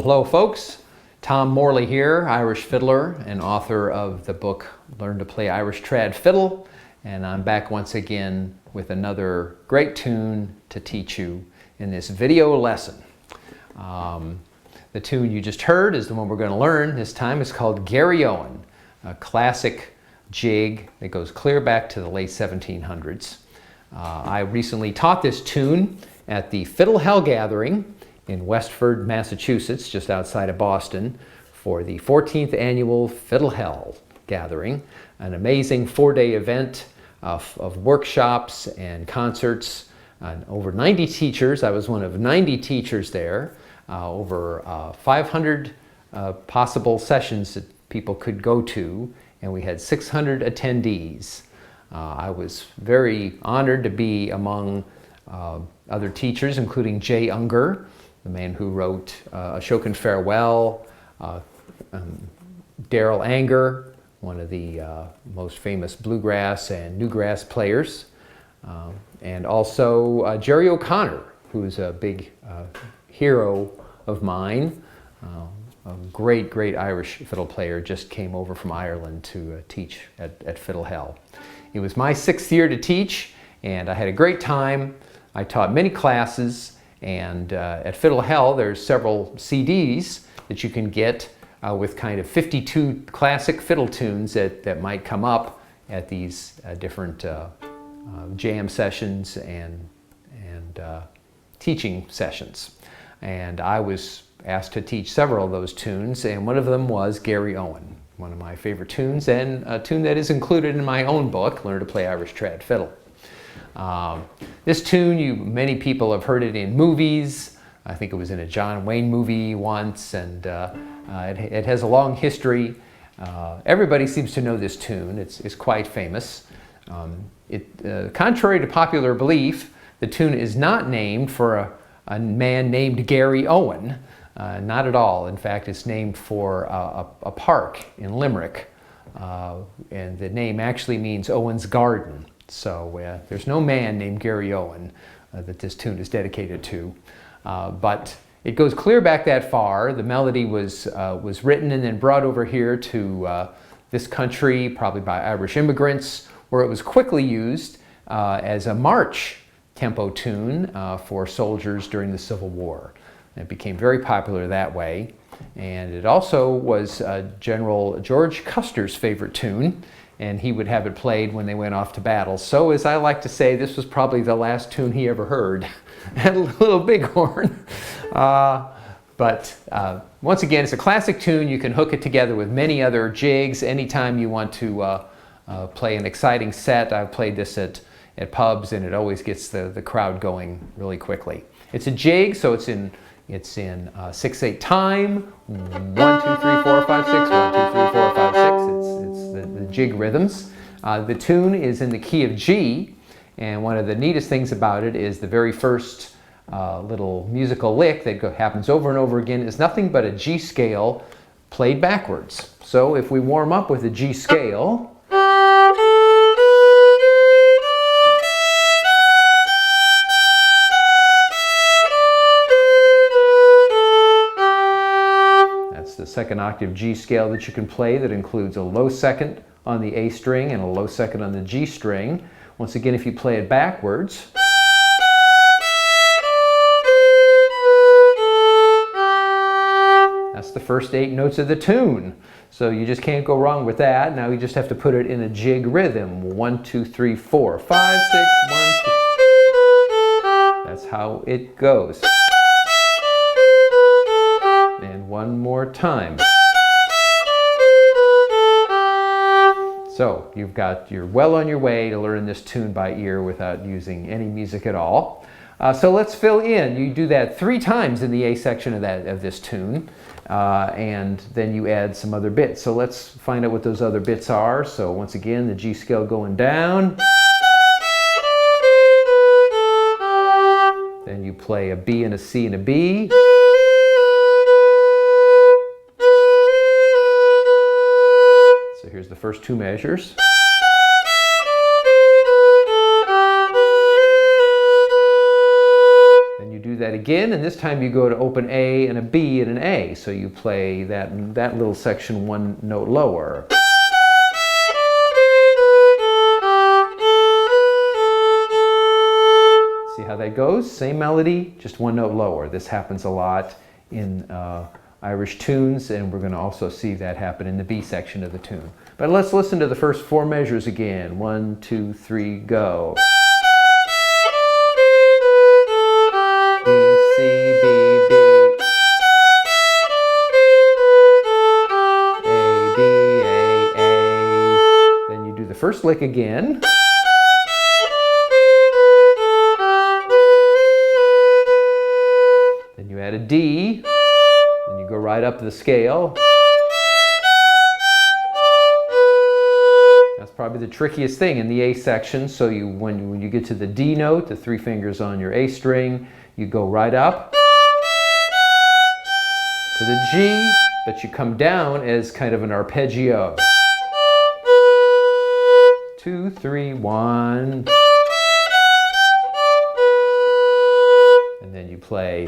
Hello folks, Tom Morley here, Irish fiddler and author of the book Learn to Play Irish Trad Fiddle, and I'm back once again with another great tune to teach you in this video lesson. The tune you just heard is the one we're going to learn this time. It's called Garry Owen, a classic jig that goes clear back to the late 1700s. I recently taught this tune at the Fiddle Hell Gathering in Westford, Massachusetts, just outside of Boston, for the 14th annual Fiddle Hell Gathering, an amazing 4-day event of workshops and concerts. Over 90 teachers. I was one of 90 teachers there. Over 500 possible sessions that people could go to, and we had 600 attendees. I was very honored to be among other teachers, including Jay Unger, the man who wrote Ashokan Farewell, Daryl Anger, one of the most famous bluegrass and newgrass players, and also Jerry O'Connor, who's a big hero of mine, a great Irish fiddle player, just came over from Ireland to teach at Fiddle Hell. It was my 6th year to teach, and I had a great time. I taught many classes, and at Fiddle Hell there's several CDs that you can get with kind of 52 classic fiddle tunes that might come up at these different jam sessions and teaching sessions. And I was asked to teach several of those tunes, and one of them was Garry Owen, one of my favorite tunes, and a tune that is included in my own book, Learn to Play Irish Trad Fiddle. This tune, many people have heard it in movies. I think it was in a John Wayne movie once, and it has a long history. Everybody seems to know this tune. It's quite famous. Contrary to popular belief, the tune is not named for a man named Garry Owen. Not at all. In fact, it's named for a park in Limerick, and the name actually means Owen's Garden. So there's no man named Garry Owen that this tune is dedicated to. But it goes clear back that far. The melody was written and then brought over here to this country, probably by Irish immigrants, where it was quickly used as a march tempo tune for soldiers during the Civil War. And it became very popular that way. And it also was General George Custer's favorite tune, and he would have it played when they went off to battle. So, as I like to say, this was probably the last tune he ever heard at Little Bighorn. But once again, it's a classic tune. You can hook it together with many other jigs anytime you want to play an exciting set. I've played this at pubs, and it always gets the crowd going really quickly. It's a jig, so it's in 6/8 time. 1, 2, 3, 4, 5, 6. 1, 2, 3, 4, 5, 6. It's the jig rhythms. The tune is in the key of G, and one of the neatest things about it is the very first little musical lick that happens over and over again is nothing but a G scale played backwards. So if we warm up with a G scale, the second octave G scale that you can play that includes a low second on the A string and a low second on the G string. Once again, if you play it backwards, that's the first 8 notes of the tune. So you just can't go wrong with that. Now you just have to put it in a jig rhythm. 1, 2, 3, 4, 5, 6, 1, 2. That's how it goes. And one more time. So you're well on your way to learn this tune by ear without using any music at all. So let's fill in. You do that 3 times in the A section of this tune, and then you add some other bits. So let's find out what those other bits are. So once again, the G scale going down. Then you play a B and a C and a B. So here's the first 2 measures. Then you do that again, and this time you go to open A and a B and an A. So you play that little section one note lower. See how that goes? Same melody, just one note lower. This happens a lot in Irish tunes, and we're going to also see that happen in the B section of the tune. But let's listen to the first four measures again. 1, 2, 3, go. B, C, B, B. A, B, A. Then you do the first lick again. Then you add a D. Then you go right up the scale. That's probably the trickiest thing in the A section. So when you get to the D note, the 3 fingers on your A string, you go right up to the G, but you come down as kind of an arpeggio. 2, 3, 1. And then you play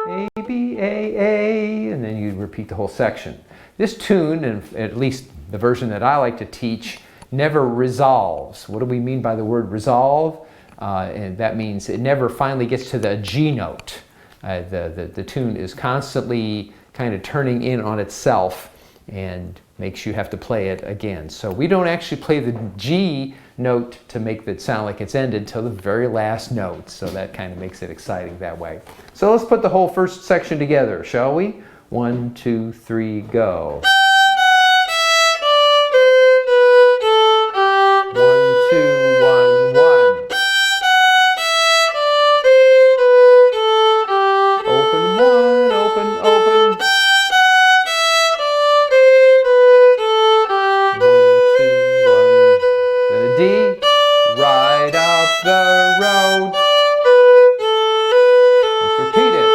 A, B, A, and then you repeat the whole section. This tune, and at least the version that I like to teach, never resolves. What do we mean by the word resolve? And that means it never finally gets to the G note. The tune is constantly kind of turning in on itself and makes you have to play it again. So we don't actually play the G note to make it sound like it's ended till the very last note. So that kind of makes it exciting that way. So let's put the whole first section together, shall we? 1, 2, 3, go. 1, 2, 1, 1. Open 1, open, open. 1, 2, 1. Then a D. Right up the road. Let's repeat it.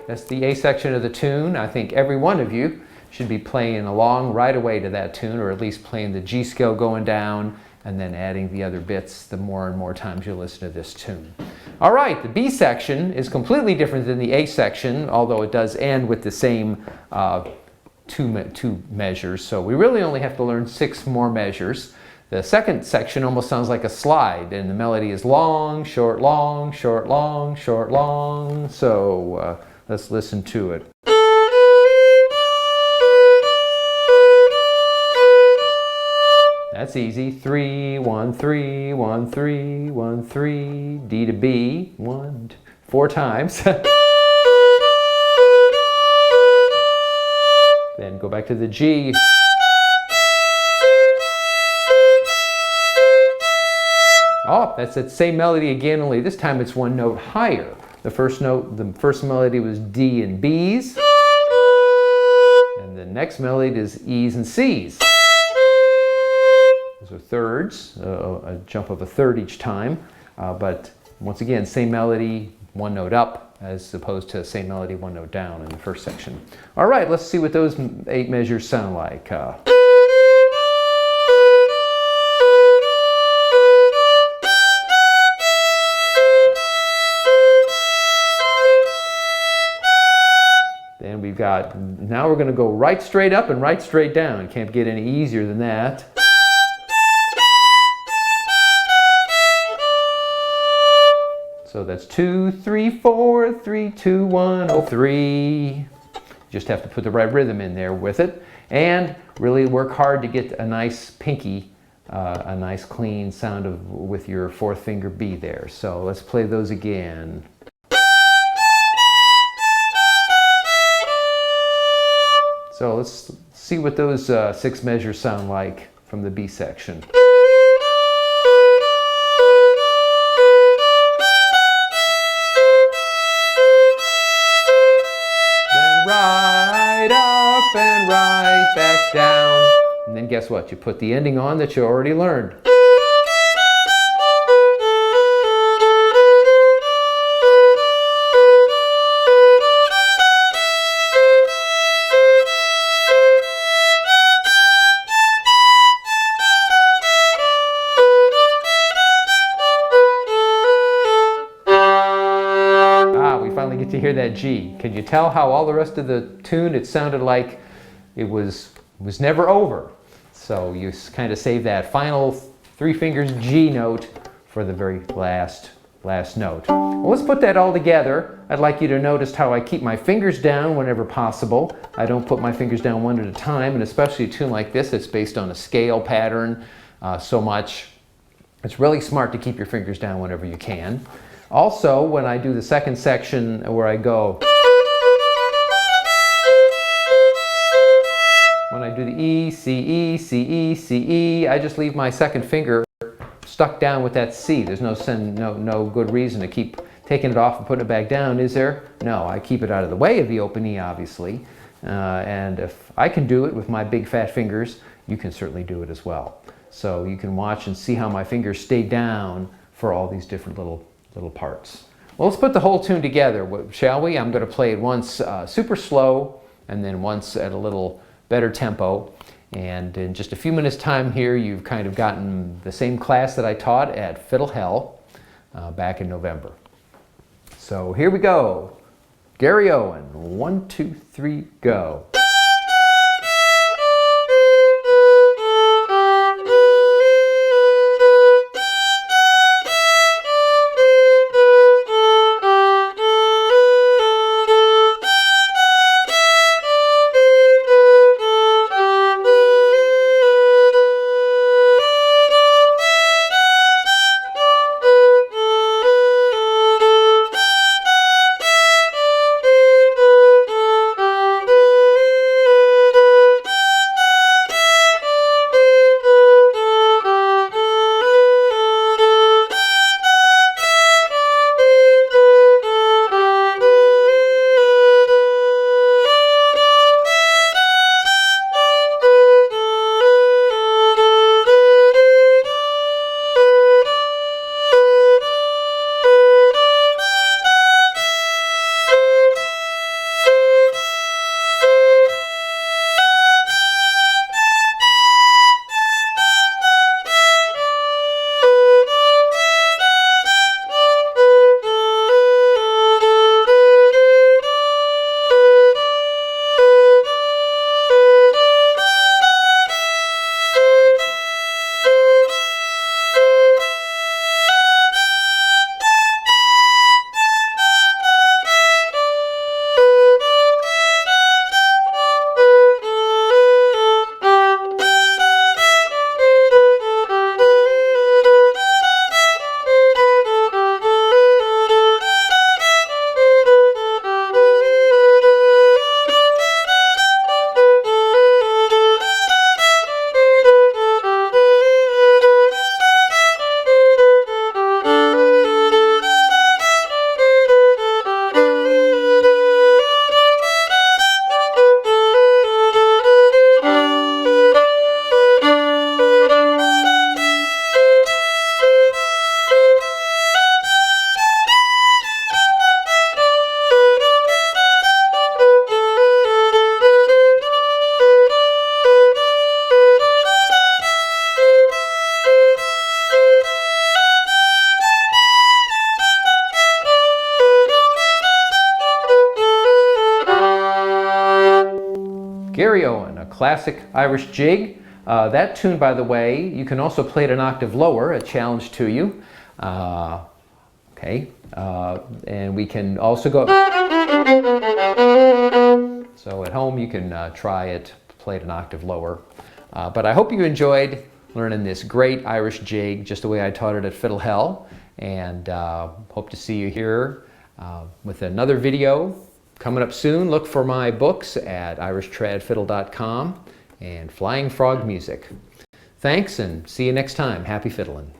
That's the A section of the tune. I think every one of you should be playing along right away to that tune, or at least playing the G scale going down and then adding the other bits the more and more times you listen to this tune. All right, the B section is completely different than the A section, although it does end with the same two measures. So we really only have to learn 6 more measures. The second section almost sounds like a slide, and the melody is long, short, long, short, long, short, long. So let's listen to it. That's easy. 3, 1, 3, 1, 3, 1, 3, D to B, 1, 4 times. Then go back to the G. Oh, that's that same melody again, only this time it's 1 note higher. The first melody was D and B's. And the next melody is E's and C's. Those are thirds, a jump of a third each time. But once again, same melody, 1 note up, as opposed to same melody, 1 note down in the first section. All right, let's see what those 8 measures sound like. Then we've got, now we're going to go right straight up and right straight down. Can't get any easier than that. So that's 2, 3, 4, 3, 2, 1, oh, 3. Just have to put the right rhythm in there with it, and really work hard to get a nice pinky, a nice clean sound with your 4th finger B there. So let's play those again. So let's see what those 6 measures sound like from the B section. down, and then guess what? You put the ending on that you already learned. We finally get to hear that G. Can you tell how all the rest of the tune, it sounded like it was never over. So you kind of save that final 3 fingers G note for the very last note. Well, let's put that all together. I'd like you to notice how I keep my fingers down whenever possible. I don't put my fingers down one at a time, and especially a tune like this that's based on a scale pattern so much. It's really smart to keep your fingers down whenever you can. Also, when I do the second section where I go, when I do the E, C, E, C, E, C, E, I just leave my second finger stuck down with that C. There's no good reason to keep taking it off and putting it back down, is there? No, I keep it out of the way of the open E, obviously. And if I can do it with my big fat fingers, you can certainly do it as well. So you can watch and see how my fingers stay down for all these different little parts. Well, let's put the whole tune together, shall we? I'm going to play it once super slow and then once at a little better tempo. And in just a few minutes time here, you've kind of gotten the same class that I taught at Fiddle Hell back in November. So here we go. Garry Owen, 1, 2, 3, go. Garry Owen, a classic Irish jig. That tune, by the way, you can also play it an octave lower, a challenge to you. And we can also go. So at home you can try it, play it an octave lower. But I hope you enjoyed learning this great Irish jig just the way I taught it at Fiddle Hell. And hope to see you here with another video coming up soon. Look for my books at irishtradfiddle.com and Flying Frog Music. Thanks, and see you next time. Happy fiddling.